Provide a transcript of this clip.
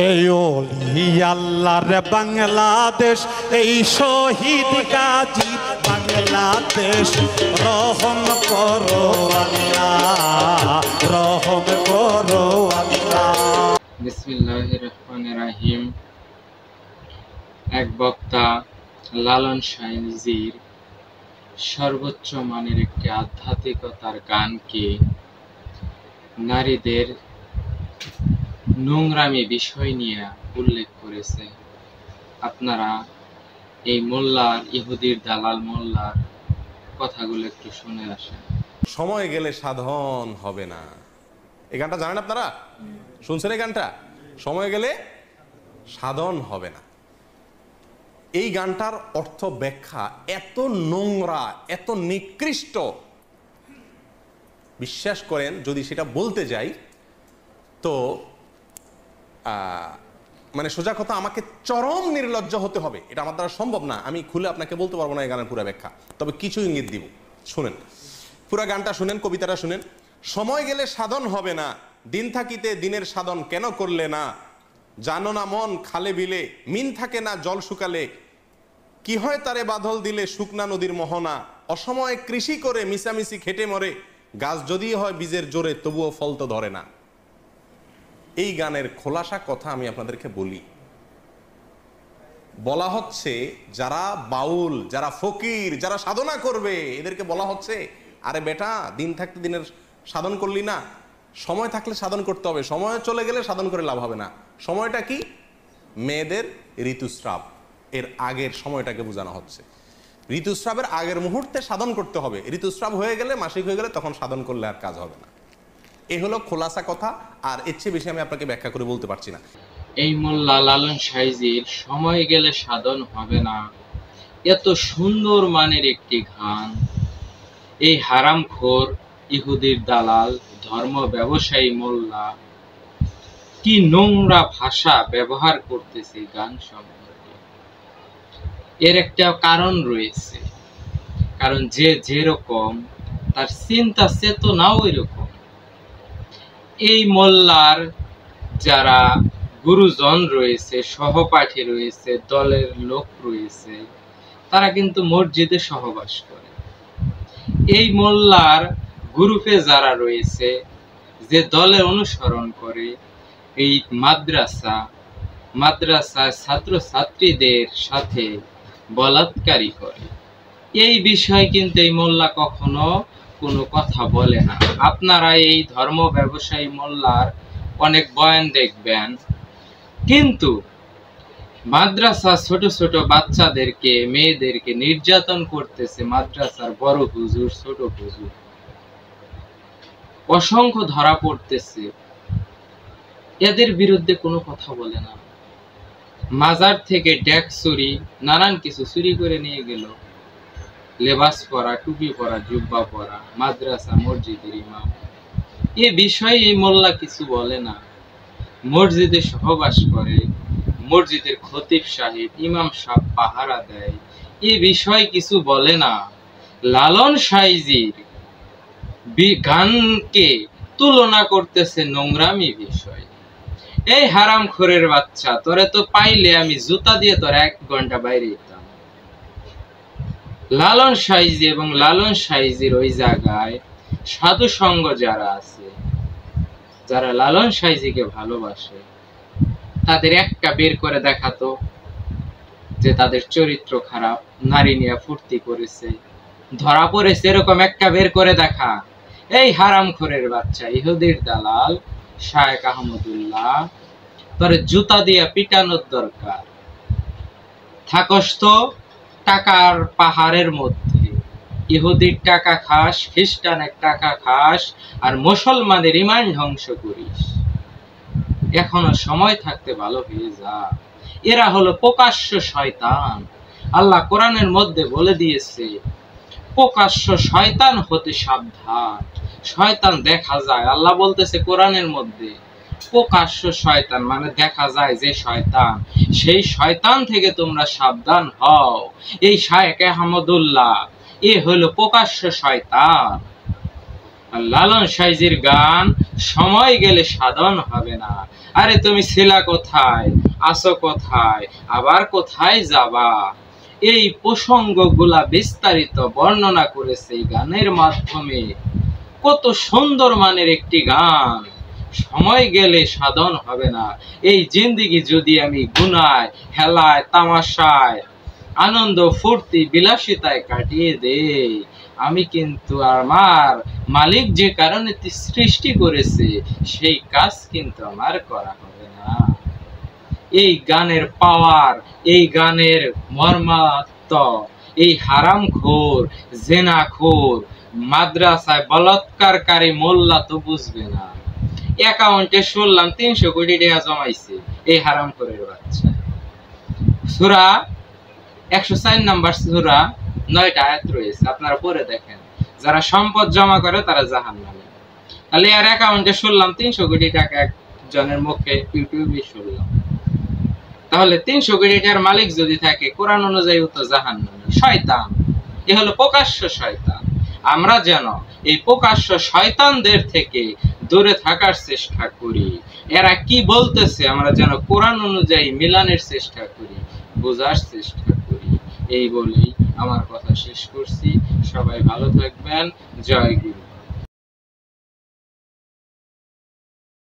এই ওলি আল্লাহর বাংলাদেশ, এই শহীদ গাজী বাংলাদেশ, রহম করো আল্লাহ, রহম করো আল্লাহ। বিসমিল্লাহির রহমানির রহিম। এক বক্তা লালন সাইজির সর্বোচ্চ মানের একটি আধ্যাত্মিকতার গানকে নারীদের নোংরামি বিষয় নিয়ে উল্লেখ করেছে। আপনারা এই মোল্লার, ইহুদির দালাল মোল্লার কথাগুলো একটু শুনে আসেন। সময় গেলে সাধন হবে না, এই গানটা জানেন আপনারা? শুনছেন এই গানটা? সময় গেলে সাধন হবে না। এই গানটার অর্থ ব্যাখ্যা এত নোংরা, এত নিকৃষ্ট, বিশ্বাস করেন যদি সেটা বলতে যাই তো মানে সোজা কথা আমাকে চরম নির্লজ্জ হতে হবে। এটা আমার দ্বারা সম্ভব না, আমি খুলে আপনাকে বলতে পারবো না এই গানের পুরো ব্যাখ্যা, তবে কিছু ইঙ্গিত দিব। শুনেন, পুরো গানটা শুনেন, কবিতাটা শুনেন। সময় গেলে সাধন হবে না, দিন থাকিতে দিনের সাধন কেন করলে না? জানো না মন খালে বিলে মিন থাকে না জল শুকালে, কি হয় তারে বাদল দিলে শুকনা নদীর মোহনা? অসময়ে কৃষি করে মিশামিশি খেটে মরে, গাছ যদি হয় বীজের জোরে তবুও ফল তো ধরে না। এই গানের খোলাসা কথা আমি আপনাদেরকে বলি। বলা হচ্ছে যারা বাউল, যারা ফকির, যারা সাধনা করবে, এদেরকে বলা হচ্ছে আরে বেটা, দিন থাকতে দিনের সাধন করলি না, সময় থাকলে সাধন করতে হবে, সময় চলে গেলে সাধন করে লাভ হবে না। সময়টা কি? মেয়েদের ঋতুস্রাব, এর আগের সময়টাকে বোঝানো হচ্ছে। ঋতুস্রাবের আগের মুহূর্তে সাধন করতে হবে, ঋতুস্রাব হয়ে গেলে, মাসিক হয়ে গেলে তখন সাধন করলে আর কাজ হবে না। এই হলো খোলাসা কথা, আর এর চেয়ে বেশি আমি আপনাকে ব্যাখ্যা করে বলতে পারছি না। এই মোল্লা লালন সাইজির সময় গেলে সাধন হবে না এত সুন্দর মানের একটি গান, এই হারামখোর ইহুদির দালাল ধর্ম ব্যবসায়ী মোল্লা কি নোংরা ভাষা ব্যবহার করতেছে গান সম্পর্কে। এর একটা কারণ রয়েছে, কারণ যে যেরকম তার চিন্তা চেতনাও এরকম। এই মোল্লার যারা গুরুজন রয়েছে, সহপাঠী রয়েছে, দলের লোক রয়েছে, তারা কিন্তু মসজিদে সহবাস করে। এই মোল্লার গ্রুপে যারা রয়েছে, যে দলের অনুসরণ করে, এই মাদ্রাসায় ছাত্র ছাত্রীদের সাথে বলাৎকারী করে। এই বিষয়ে কিন্তু এই মোল্লা কখনো কোনো কথা বলে না। আপনারা এই ধর্ম ব্যবসায়ী মোল্লার অনেক বয়ান দেখবেন, কিন্তু মাদ্রাসা ছোট ছোট বাচ্চাদেরকে, মেয়েদেরকে নির্যাতন করতেছে মাদ্রাসার বড় হুজুর, ছোট হুজুর অসংখ্য ধরা পড়তেছে, এদের বিরুদ্ধে কোনো কথা বলে না। মাজার থেকে ডেক চুরি, নানান কিছু চুরি করে নিয়ে গেল, লেবাস পরা, টুপি পরা, জুব্বা পরা, মাদ্রাসা মসজিদের ইমাম, এ বিষয়ে এই মোল্লা কিছু বলে না। মসজিদে সহবাস করে, মসজিদের খতিব সাহেব, ইমাম সাহেব পাহারা দেয়, এ বিষয়ে কিছু বলে না। লালন সাইজির গানকে তুলনা করতেছে নোংরামি বিষয়। এই হারামখোরের বাচ্চা, তোরে তো পাইলে আমি জুতা দিয়ে তোর 1 ঘন্টা বাইরে যেতাম। লালন সাইজি এবং লালন সাইজির ওই জায়গায় সাধু সঙ্গ যারা আছে, যারা লালন সাইজিকে ভালোবাসে, তাদের একটা বের করে দেখাতো যে তাদের চরিত্র খারাপ, নারী নিয়ে ফুর্তি করেছে, ধরা পড়েছে, এরকম একটা বের করে দেখা। এই হারামখোরের বাচ্চা, ইহুদির দালাল শায়েখ আহমদুল্লাহ, তোর জুতা দিয়ে পিটানোর দরকার। থাকস তো টাকার পাহাড়ের মধ্যে, ইহুদির টাকা খাস, খ্রিস্টানের টাকা খাস, আর মুসলমানের ইমান ধ্বংস করিস। এখনো সময় থাকতে ভালো হয়ে যা। এরা হলো প্রকাশ্য শয়তান। আল্লাহ কোরআনের মধ্যে বলে দিয়েছে, প্রকাশ্য শয়তান হতে সাবধান। শয়তান দেখা যায়, আল্লাহ বলতেছে কোরআনের মধ্যে, প্রকাশ্য শয়তান মানে দেখা যায় যে শয়তান, সেই শয়তান থেকে তোমরা সাবধান হও। এই শায়েখ আহমদুল্লাহ এ হলো প্রকাশ্য শয়তান। লালন সাইজির গান সময় গেলে সাধন হবে না। আরে তুমি ছিলা কোথায়, আসো কোথায়, আবার কোথায় যাবা, এই প্রসঙ্গগুলা বিস্তারিত বর্ণনা করেছে এই গানের মাধ্যমে। কত সুন্দর মানের একটি গান। সময় গেলে সাধন হবে না। এই জিন্দেগি যদি আমি গুনায়, হেলায়, তামাশায়, আনন্দ ফুর্তি বিলাসিতায় কাটিয়ে দেই, আমি কিন্তু আমার মালিক যে কারণে সৃষ্টি করেছে সেই কাজ কিন্তু আমার করা হবে না। এই গানের পাওয়ার, এই গানের মর্মাত্ম এই হারামখোর, জেনাখোর, মাদ্রাসায় বলাৎকারকারী মোল্লা তো বুঝবে না। অ্যাকাউন্টে শুনলাম 300 কোটি টাকা জমাইছে এই হারামখোরের বাচ্চা। সূরা 104 নাম্বার সূরা 9টা আয়াত রয়েছে, আপনারা পড়ে দেখেন। যারা সম্পদ জমা করে তারা জাহান্নামে। তাহলে এর অ্যাকাউন্টে শুনলাম 300 কোটি টাকা একজনের মুখে ইউটিউবে শুনলাম। তাহলে 300 কোটি টাকার মালিক যদি থাকে, কোরআন অনুযায়ী তো জাহান্নামী, শয়তান। এ হলো প্রকাশ্য শয়তান। আমরা যেন এই প্রকাশ্য শয়তানদের থেকে দূরে থাকার চেষ্টা করি। এরা কি বলতেছে আমরা যেন কোরআন অনুযায়ী মিলানের চেষ্টা করি, বোঝার চেষ্টা করি। এই বলেই আমার কথা শেষ করছি। সবাই ভালো থাকবেন। জয় গুরু।